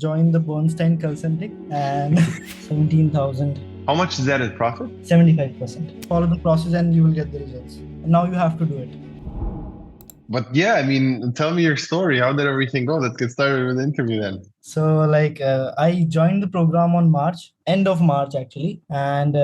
Join the Bernstein Consulting and 17,000. How much is that in profit? 75%. Follow the process and you will get the results. And now you have to do it. But yeah, I mean, tell me your story. How did everything go? Let's get started with the interview then. So I joined the program on end of March actually. And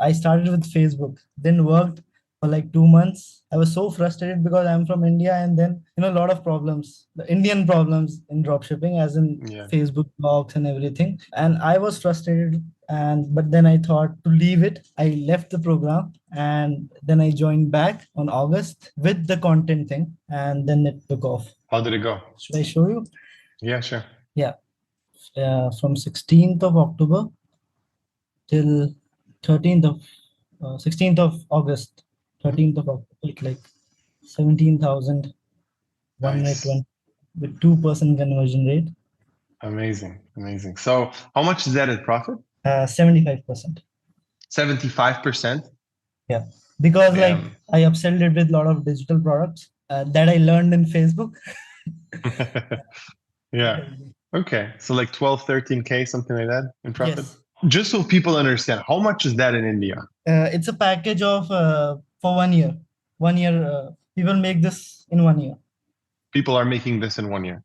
I started with Facebook, then worked for like 2 months. I was so frustrated because I'm from India, and then a lot of problems, the Indian problems in dropshipping, as in Facebook blocks and everything. And I was frustrated, but then I thought to leave it. I left the program, and then I joined back on August with the content thing, and then it took off. How did it go? Should I show you? Yeah, sure. Yeah. From 16th of October till 13th of 16th of August, 13th of October, like 17,000 Nice. with 2% conversion rate. Amazing, amazing. So how much is that in profit? 75%. 75%? Yeah, because I upselled it with a lot of digital products that I learned in Facebook. Yeah. Okay. So like 12, 13K, something like that in profit? Yes. Just so people understand, how much is that in India? It's a package of for 1 year. 1 year, people make this in 1 year. People are making this in 1 year?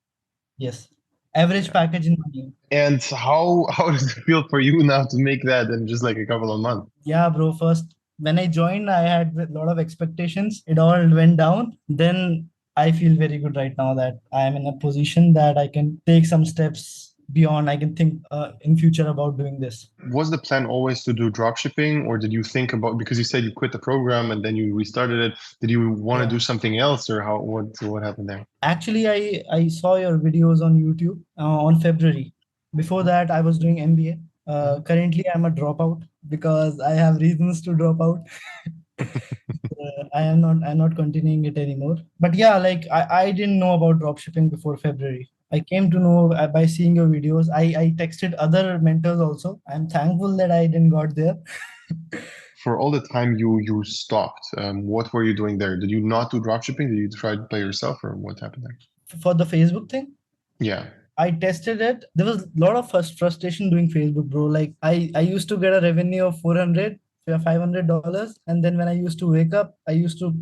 Yes. Average package in 1 year. And how does it feel for you now to make that in just like a couple of months? Yeah, bro. First, when I joined, I had a lot of expectations. It all went down. Then I feel very good right now that I am in a position that I can take some steps beyond. I can think in future about doing this. Was the plan always to do dropshipping, or did you think about, because you said you quit the program and then you restarted it, did you want to do something else, or what happened there? Actually, I saw your videos on YouTube on February. Before that, I was doing MBA. Currently, I'm a dropout because I have reasons to drop out. I'm not continuing it anymore. But yeah, like I didn't know about dropshipping before February. I came to know by seeing your videos. I texted other mentors also. I'm thankful that I didn't got there. For all the time you stopped, what were you doing there? Did you not do dropshipping? Did you try by yourself, or what happened there? For the Facebook thing? Yeah. I tested it. There was a lot of frustration doing Facebook, bro. Like I used to get a revenue of $500, and then when I used to wake up, I used to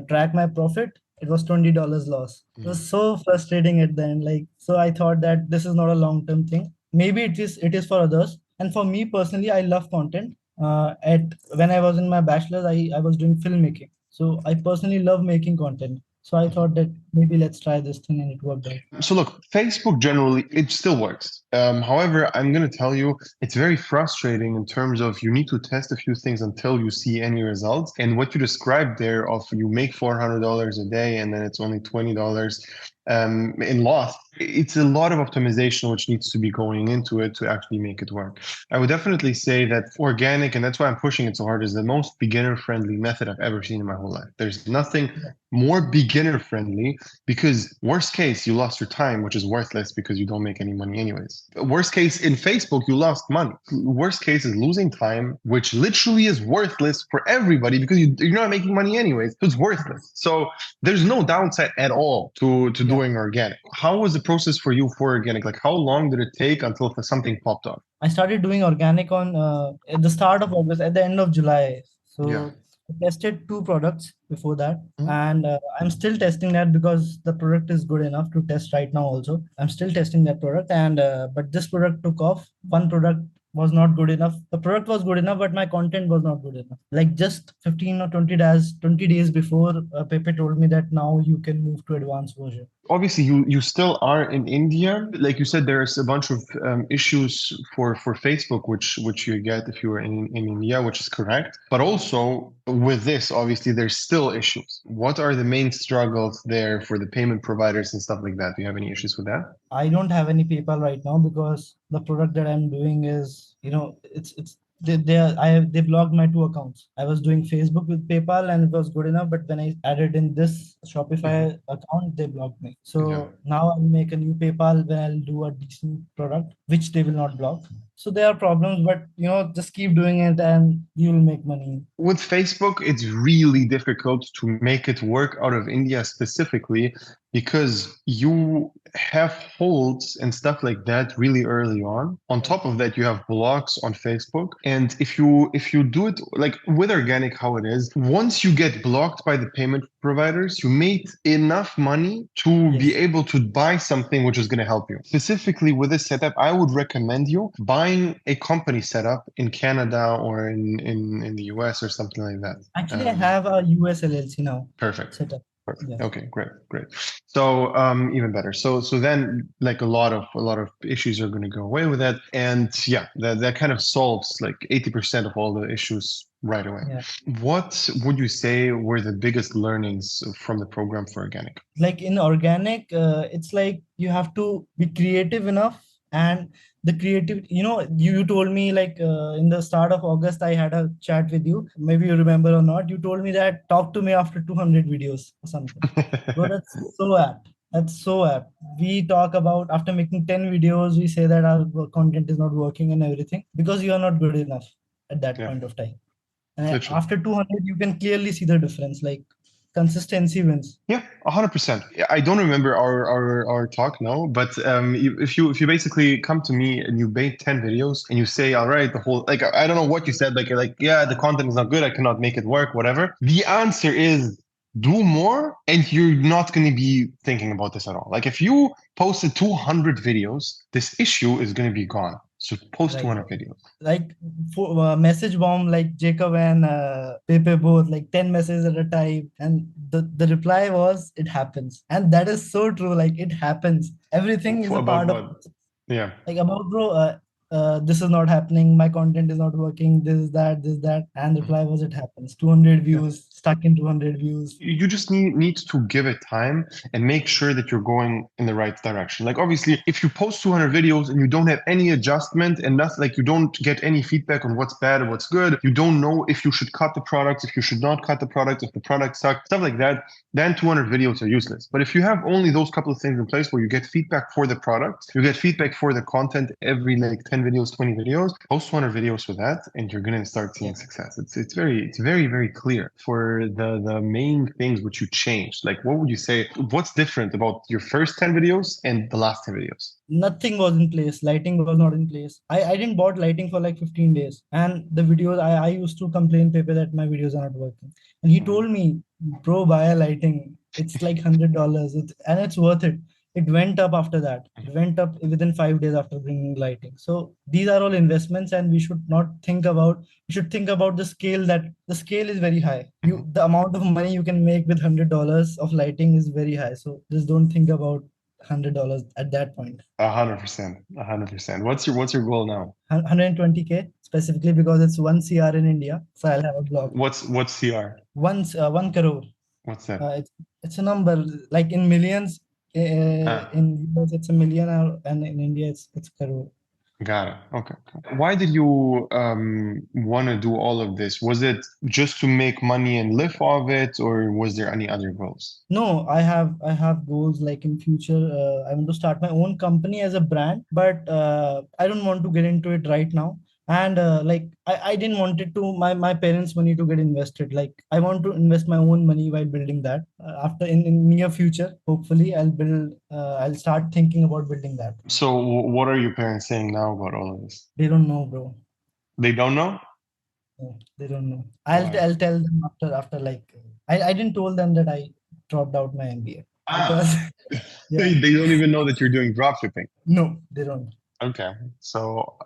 track my profit. It was $20 loss. It was so frustrating at the end. Like, so I thought that this is not a long-term thing. Maybe it is for others, and for me personally, I love content. When I was in my bachelor's, I was doing filmmaking, so I personally love making content. So I thought that maybe let's try this thing, and it worked out. So look, Facebook generally, it still works. However, I'm going to tell you, it's very frustrating in terms of you need to test a few things until you see any results. And what you described there of you make $400 a day and then it's only $20 in loss, it's a lot of optimization which needs to be going into it to actually make it work. I would definitely say that organic, and that's why I'm pushing it so hard, is the most beginner-friendly method I've ever seen in my whole life. There's nothing more beginner-friendly, because worst case, you lost your time, which is worthless because you don't make any money anyways. Worst case, in Facebook, you lost money. Worst case is losing time, which literally is worthless for everybody because you're not making money anyways. So it's worthless. So there's no downside at all to doing organic. How was the process for you for organic? Like, how long did it take until something popped up? I started doing organic on at the start of August, at the end of July. So I tested 2 products before that, and I'm still testing that because the product is good enough to test right now. Also, I'm still testing that product, and but this product took off. One product was not good enough. The product was good enough, but my content was not good enough. Like just 15 or 20 days before, Pepe told me that now you can move to advanced version. Obviously, you still are in India. Like you said, there's a bunch of issues for Facebook, which you get if you are in India, which is correct. But also with this, obviously, there's still issues. What are the main struggles there for the payment providers and stuff like that? Do you have any issues with that? I don't have any PayPal right now because the product that I'm doing is, they blocked my 2 accounts. I was doing Facebook with PayPal and it was good enough, but when I added in this Shopify account, they blocked me. So now I'll make a new PayPal when I'll do a decent product, which they will not block. So there are problems, but just keep doing it and you will make money. With Facebook, it's really difficult to make it work out of India specifically, because you have holds and stuff like that really early on. On top of that, you have blocks on Facebook. And if you do it like with organic, how it is, once you get blocked by the payment providers, you made enough money to be Yes. able to buy something which is going to help you. Specifically with this setup, I would recommend you buying a company setup in Canada or in the US or something like that. Actually, I have a US LLC now Perfect. set up. Perfect. Yeah. Okay, great, great. So even better. So then like a lot of issues are going to go away with that. And yeah, that kind of solves like 80% of all the issues right away. Yeah. What would you say were the biggest learnings from the program for organic? Like in organic, it's like you have to be creative enough, and the creative, you told me like in the start of August I had a chat with you, maybe you remember or not. You told me that talk to me after 200 videos or something. Bro, that's so apt. That's so apt. We talk about after making 10 videos, we say that our content is not working and everything because you are not good enough at that Yeah, point of time. And literally. after 200, you can clearly see the difference. Like consistency wins. Yeah, 100%. I don't remember our talk now, but if you basically come to me and you made 10 videos and you say, all right, the whole like I don't know what you said, like yeah, the content is not good, I cannot make it work, whatever. The answer is do more, and you're not going to be thinking about this at all. Like if you posted 200 videos, this issue is going to be gone. So post Right. 200 videos. Like for message bomb, like Jacob and Pepe both, like 10 messages at a time, and the reply was it happens, and that is so true. Like it happens. Everything is a About part of, what? Yeah. like about bro. This is not happening. My content is not working. This that, and the reply was it happens. 200 Yeah. views, stuck in 200 views. You just need to give it time and make sure that you're going in the right direction. Like obviously, if you post 200 videos and you don't have any adjustment and nothing, like you don't get any feedback on what's bad or what's good, you don't know if you should cut the product, if you should not cut the product, if the product sucks, stuff like that, then 200 videos are useless. But if you have only those couple of things in place where you get feedback for the product, you get feedback for the content every like 10 videos, 20 videos, post 200 videos for that, and you're going to start Yeah. seeing success. It's very clear for the main things which you changed. Like what would you say, what's different about your first 10 videos and the last 10 videos? Nothing was in place. Lighting was not in place. I didn't bought lighting for like 15 days. And the videos, I used to complain Pepe that my videos are not working. And he Mhm. told me, bro, buy a lighting. It's like $100. And it's worth it. It went up after that. It went up within 5 days after bringing lighting. So these are all investments, and we should not think about, we should think about the scale, that the scale is very high. Mhm. The amount of money you can make with $100 of lighting is very high. So just don't think about $100 at that point. 100%, 100%. What's your goal now? 120K specifically because it's 1 CR in India. So I'll have a blog. What's CR? 1 crore. What's that? It's a number like in millions. Ah, In US it's a million, and in India it's crore. got it. Okay. Why did you want to do all of this? Was it just to make money and live off it, or was there any other goals? No, I have goals like in future. I want to start my own company as a brand, but I don't want to get into it right now. And like I didn't want it to my parents' money to get invested. Like I want to invest my own money while building that. After in near future, hopefully I'll build. I'll start thinking about building that. So what are your parents saying now about all of this? They don't know, bro. They don't know? No, they don't know. Why? I'll tell them after like I didn't told them that I dropped out my MBA because Ah, yeah, they don't even know that you're doing dropshipping. no, they don't. Okay. So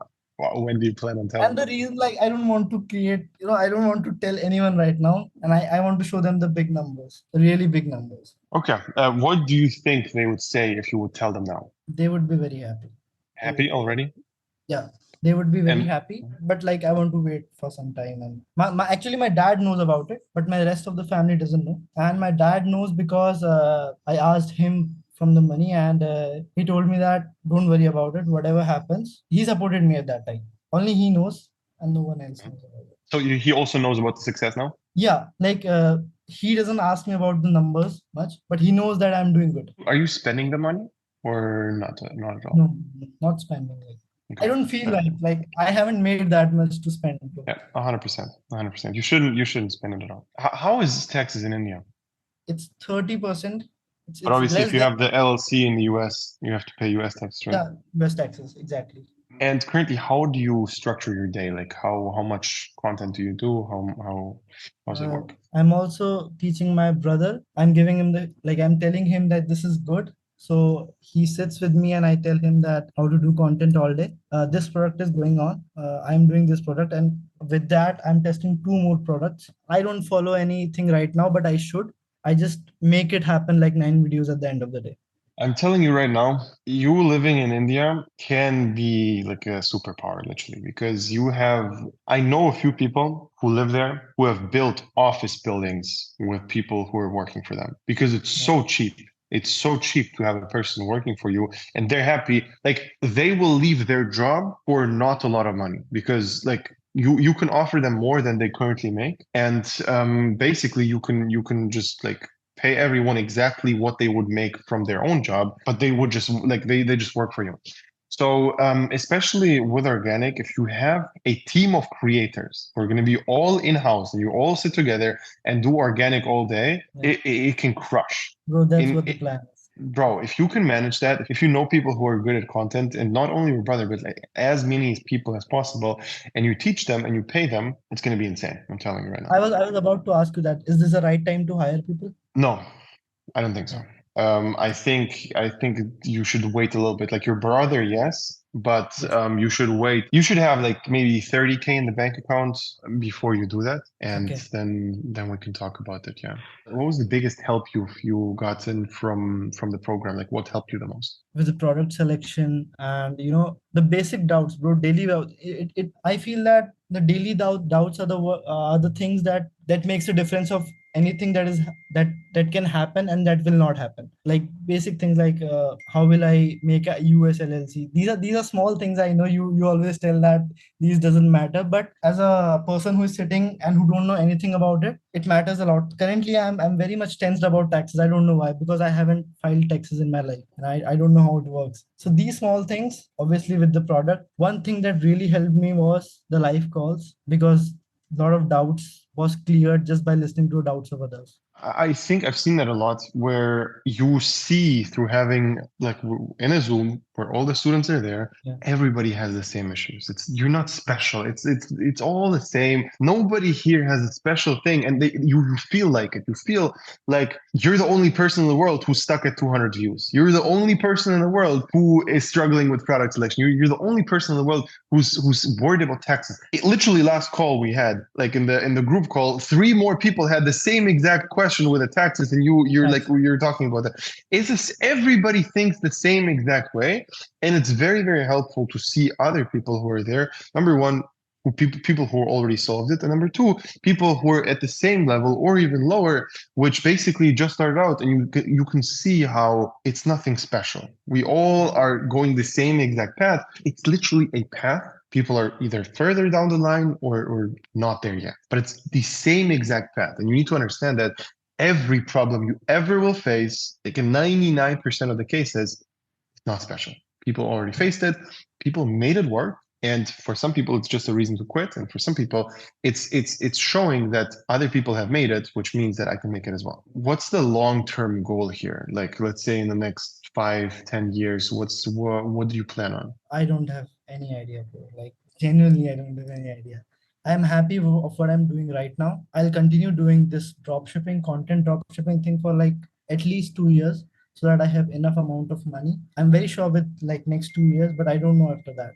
when do you plan on And telling the them? reason, like, I don't want to create, I don't want to tell anyone right now. And I want to show them the big numbers, the really big numbers. Okay. What do you think they would say if you would tell them now? They would be very happy. They would Happy be very, already? yeah, they would be very And happy. But like, I want to wait for some time. And actually, my dad knows about it, but my rest of the family doesn't know. And my dad knows because I asked him from the money, and he told me that don't worry about it. Whatever happens, he supported me at that time. Only he knows, and no one else knows about it. so he also knows about the success now? Yeah, like he doesn't ask me about the numbers much, but he knows that I'm doing good. Are you spending the money or not at all? No, not spending. Like I Okay. don't feel like I haven't made that much to spend, bro. Yeah, 100%. 100%. You shouldn't spend it at all. How is taxes in India? It's 30%. But it's obviously, if less you than, have the LLC in the US, you have to pay US tax, right? yeah, West Texas, exactly. And currently, how do you structure your day? Like how much content do you do? How's it work? I'm also teaching my brother. I'm giving him I'm telling him that this is good. So he sits with me and I tell him that how to do content all day. This product is going on. I'm doing this product, and with that, I'm testing two more products. I don't follow anything right now, but I should. I just make it happen like 9 videos at the end of the day. I'm telling you right now, you living in India can be like a superpower, literally, because I know a few people who live there who have built office buildings with people who are working for them because it's Yeah. so cheap. It's so cheap to have a person working for you and they're happy. Like they will leave their job for not a lot of money because like you can offer them more than they currently make. And basically you can just like pay everyone exactly what they would make from their own job, but they would just like they just work for you. So especially with organic, if you have a team of creators who are going to be all in-house and you all sit together and do organic all day, Yeah. it can crush. Bro, that's In what the plan is. Bro, if you can manage that, if you know people who are good at content, and not only your brother, but like as many people as possible, and you teach them and you pay them, it's going to be insane. I'm telling you right now. I was about to ask you that. Is this the right time to hire people? No, I don't think so. Yeah. I think you should wait a little bit. Like your brother, yes, but Yes. you should wait. You should have like maybe 30K in the bank account before you do that, and Okay. then we can talk about it. Yeah. What was the biggest help you gotten from the program? Like what helped you the most? With the product selection and the basic doubts, bro. Daily doubt. I feel that the daily doubts are are the things that makes a difference of anything that can happen and that will not happen. Like basic things like how will I make a US LLC? These are small things. I know you always tell that these doesn't matter, but as a person who is sitting and who don't know anything about it, it matters a lot. Currently, I'm very much tensed about taxes. I don't know why, because I haven't filed taxes in my life and I don't know how it works. So these small things, obviously with the product, one thing that really helped me was the live calls, because a lot of doubts was cleared just by listening to doubts of others. I think I've seen that a lot where you see through having like in a Zoom where all the students are there, Yeah. everybody has the same issues. You're not special. It's all the same. Nobody here has a special thing, and you feel like it. You feel like you're the only person in the world who's stuck at 200 views. You're the only person in the world who is struggling with product selection. You're the only person in the world who's worried about taxes. It literally last call we had, like in the group call, three more people had the same exact question with the taxes, and you're like Nice. you're talking about that. It's just everybody thinks the same exact way, and it's very very helpful to see other people who are there. Number one, people who already solved it, and number two, people who are at the same level or even lower, which basically just started out, and you can see how it's nothing special. We all are going the same exact path. It's literally a path. People are either further down the line or not there yet, but it's the same exact path. And you need to understand that every problem you ever will face, like in 99% of the cases, it's not special. People already faced it. People made it work. And for some people, it's just a reason to quit. And for some people, it's showing that other people have made it, which means that I can make it as well. What's the long-term goal here? Like, let's say in the next 5, 10 years, what do you plan on? I don't have any idea, bro. Like genuinely, I don't have any idea. I'm happy of what I'm doing right now. I'll continue doing this content dropshipping thing for like at least 2 years, so that I have enough amount of money. I'm very sure with like next 2 years, but I don't know after that.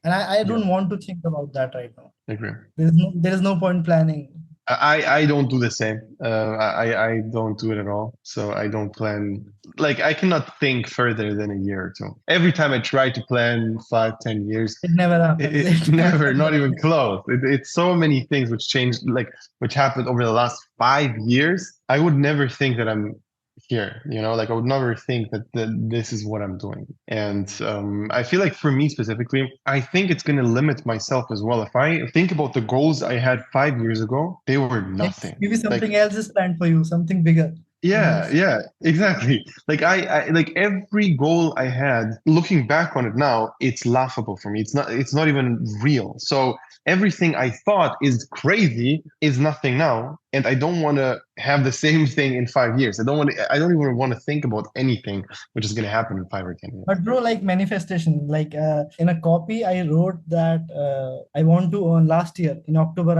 And I Yeah, don't want to think about that right now. I agree. There is no point planning. I don't do the same. I don't do it at all. So I don't plan. Like I cannot think further than a year or two. Every time I try to plan 5, 10 years, It never it, happens. it It never never, not even happens. close. It's so many things which changed, like which happened over the last 5 years. I would never think that I'm here. Like I would never think that this is what I'm doing. And I feel like for me specifically, I think it's going to limit myself as well. If I think about the goals I had 5 years ago, they were nothing. Maybe Like something else is planned for you, something bigger. Who yeah, knows? yeah, exactly. Like I like every goal I had, looking back on it now, it's laughable for me. It's not even real. So everything I thought is crazy is nothing now. and I don't want to have the same thing in 5 years. I don't even want to think about anything which is going to happen in 5 or 10 years. But bro, like manifestation, like in a copy, I wrote that I want to earn last year in October.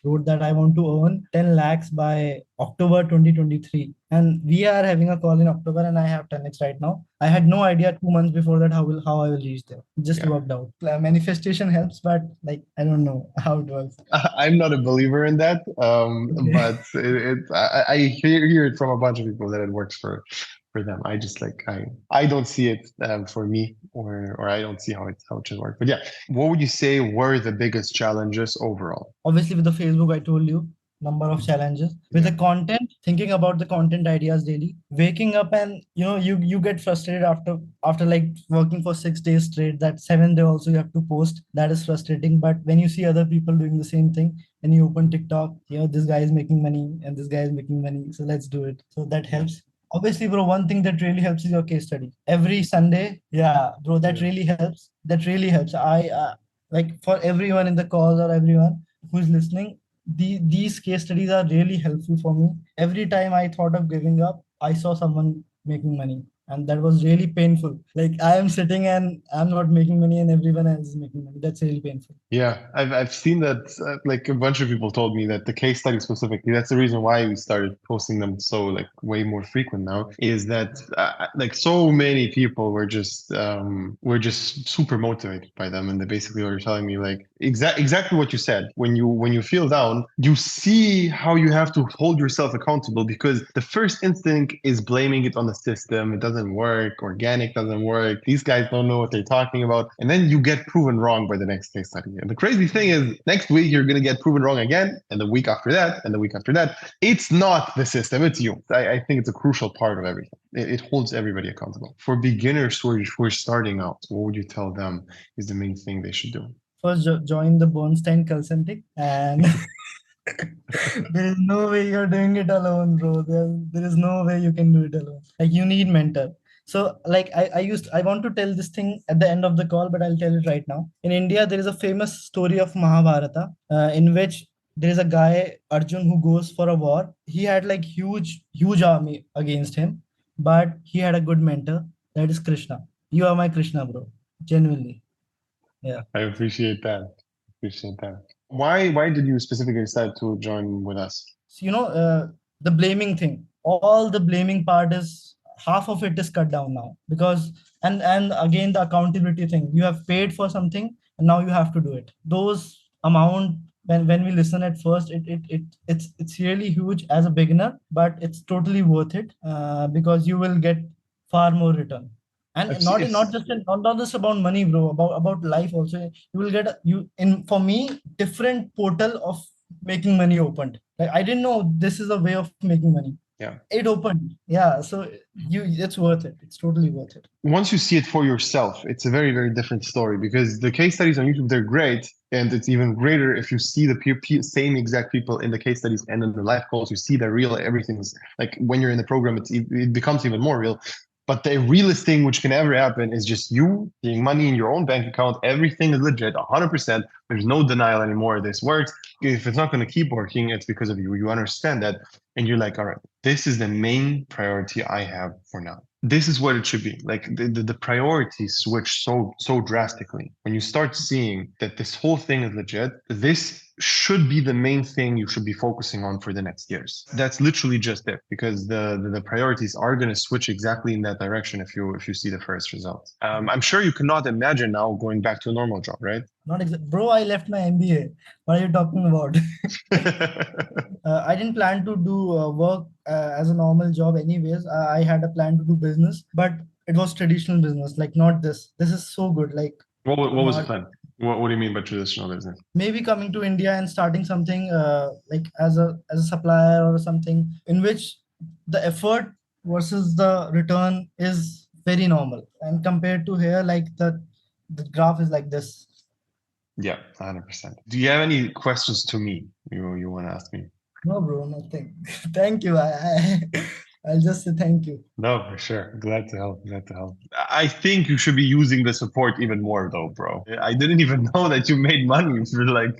Wrote that I want to earn 10 lakhs by October 2023, and we are having a call in October, and I have 10x right now. I had no idea 2 months before that how I will reach there. It just Yeah. worked out. Manifestation helps, but like I don't know how it works. I'm not a believer in that, but I hear it from a bunch of people that it works for them. I just like I don't see it for me, or I don't see how it should work. But yeah, what would you say were the biggest challenges overall? Obviously, with the Facebook, I told you number of challenges with Yeah. the content, thinking about the content ideas daily, waking up, and you get frustrated after like working for 6 days straight, that 7th day also you have to post. That is frustrating. But when you see other people doing the same thing and you open TikTok, this guy is making money and this guy is making money, so let's do it. So that Yeah. helps. Obviously, bro, one thing that really helps is your case study every Sunday. Yeah, bro, that Yeah. really helps. That really helps. I like for everyone in the call or everyone who's listening, these case studies are really helpful for me. Every time I thought of giving up, I saw someone making money, and that was really painful. Like I am sitting and I'm not making money and everyone else is making money. That's really painful. Yeah, I've seen that. Like a bunch of people told me that the case study specifically. That's the reason why we started posting them so like way more frequent now. Is that like so many people were just super motivated by them, and they basically were telling me like exactly what you said. When you feel down, you see how you have to hold yourself accountable, because the first instinct is blaming it on the system. It doesn't work. Organic doesn't work. These guys don't know what they're talking about, and then you get proven wrong by the next case study. And the crazy thing is, next week you're going to get proven wrong again, and the week after that, and the week after that. It's not the system, it's you. I think it's a crucial part of everything. It holds everybody accountable. For beginners who are starting out, what would you tell them is the main thing they should do? First, join the Bernstein Consulting, and there is no way you're doing it alone, bro. There is no way you can do it alone. Like you need mentor. So like I want to tell this thing at the end of the call, but I'll tell it right now. In India, there is a famous story of Mahabharata, in which there is a guy, Arjun, who goes for a war. He had like huge army against him, but he had a good mentor. That is Krishna. You are my Krishna, bro. Genuinely. Yeah. I appreciate that. Appreciate that. Why did you specifically decide to join with us? So, the blaming thing, all the blaming part is half of it is cut down now, because and again the accountability thing. You have paid for something and now you have to do it. Those amount, when we listen at first, it's really huge as a beginner, but it's totally worth it, because you will get far more return. I've And seen not just not just about money, bro, about life also. You will get for me, different portal of making money opened. Like I didn't know this is a way of making money. Yeah. It opened. Yeah. So it's worth it. It's totally worth it. Once you see it for yourself, it's a very, very different story, because the case studies on YouTube, they're great. And it's even greater if you see the same exact people in the case studies and in the live calls. You see the real everything's like when you're in the program, it becomes even more real. But the realest thing which can ever happen is just you seeing money in your own bank account. Everything is legit, 100%. There's no denial anymore. This works. If it's not going to keep working, it's because of you. You understand that. And you're like, all right, this is the main priority I have for now. This is what it should be. Like the priorities switch so drastically. When you start seeing that this whole thing is legit, this should be the main thing you should be focusing on for the next years. That's literally just it, because the priorities are going to switch exactly in that direction if you see the first results. I'm sure you cannot imagine now going back to a normal job, right? Not bro. I left my MBA. What are you talking about? I didn't plan to do work as a normal job anyways. I had a plan to do business, but it was traditional business, like not this. This is so good. Like what was the plan? What do you mean by traditional business? Maybe coming to India and starting something like as a supplier or something, in which the effort versus the return is very normal. And compared to here, like the graph is like this. Yeah, 100%. Do you have any questions to me you want to ask me? No, bro, nothing. Thank you. I'll just say thank you. No, for sure. Glad to help. Glad to help. I think you should be using the support even more, though, bro. I didn't even know that you made money for like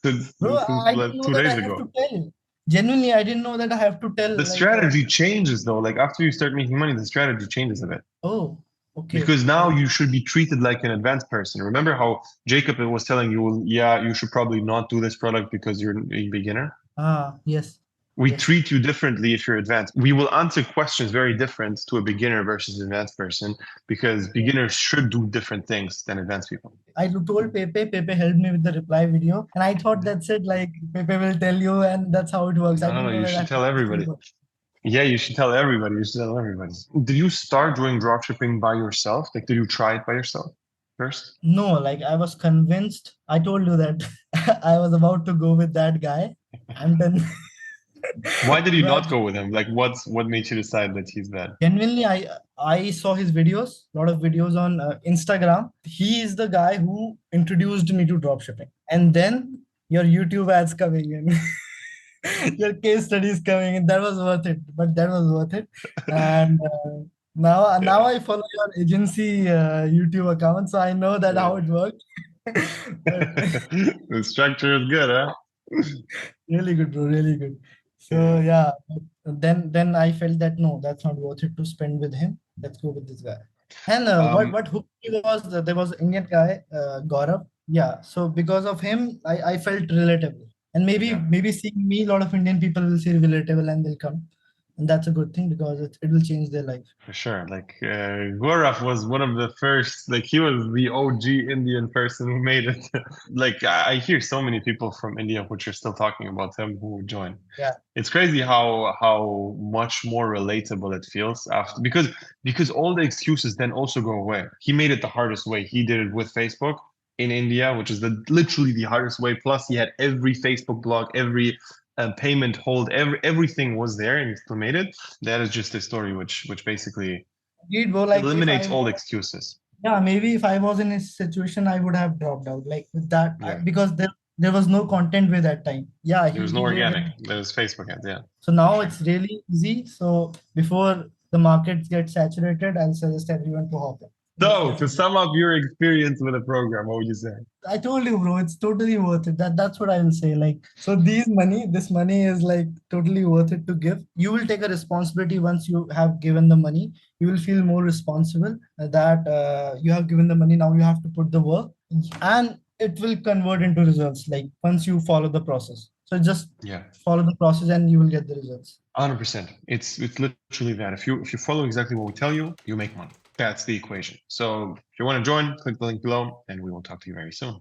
since Bro, I like didn't know two that I days have to ago. tell. Genuinely, I didn't know that I have to tell The like. strategy changes though. Like after you start making money, the strategy changes a bit. Oh, okay. Because now you should be treated like an advanced person. Remember how Jacob was telling you, yeah, you should probably not do this product because you're a beginner? Yes, We yes. treat you differently if you're advanced. We will answer questions very different to a beginner versus an advanced person because Yeah. beginners should do different things than advanced people. I told Pepe. Pepe helped me with the reply video, and I thought that's it. Like Pepe will tell you, and that's how it works. I No, didn't know you that I should have to tell ask everybody. you. Yeah, you should tell everybody. You should tell everybody. Did you start doing dropshipping by yourself? Like, did you try it by yourself first? No, like I was convinced. I told you that I was about to go with that guy, and then Why did you but not go with him? Like, what made you decide that he's bad? genuinely, I saw his videos, a lot of videos on Instagram. He is the guy who introduced me to dropshipping, and then your YouTube ads coming in. Your case studies coming in. That was worth it, but that was worth it. And now Yeah, I follow your agency YouTube account, so I know that how yeah. it works. But The structure is good, huh? really good, bro, really good. So Yeah. yeah, then I felt that no, that's not worth it to spend with him. Let's go with this guy. And Um, what hooked me was there was an Indian guy, Gaurav. Yeah, so because of him, I felt relatable. And yeah. maybe seeing me, a lot of Indian people will see relatable and they'll come. And that's a good thing because it will change their life. For sure. Like Gaurav was one of the first, like he was the OG Indian person who made it. Like I hear so many people from India which are still talking about him who joined. Yeah. It's crazy how much more relatable it feels after because all the excuses then also go away. He made it the hardest way. He did it with Facebook in India, which is literally the hardest way. Plus, he had every Facebook blog, every payment hold, everything was there, and he still made it. That is just a story which basically Indeed, bro, like if I eliminates all was, excuses. yeah, maybe if I was in his situation, I would have dropped out. Like with that, Yeah, because there was no content with that time. Yeah, there was no he made organic. it. There was Facebook ads. Yeah, So for now sure. it's really easy. So before the markets get saturated, I'll suggest everyone to hop in. So That's to it. sum up your experience with the program, what would you say? I told you, bro, it's totally worth it. That's what I will say. Like, so this money is like totally worth it to give. You will take a responsibility once you have given the money. You will feel more responsible that you have given the money. Now you have to put the work, and it will convert into results. Like once you follow the process. So just Yeah. follow the process, and you will get the results. 100%. It's literally that. If you follow exactly what we tell you, you make money. That's the equation. So if you want to join, click the link below, and we will talk to you very soon.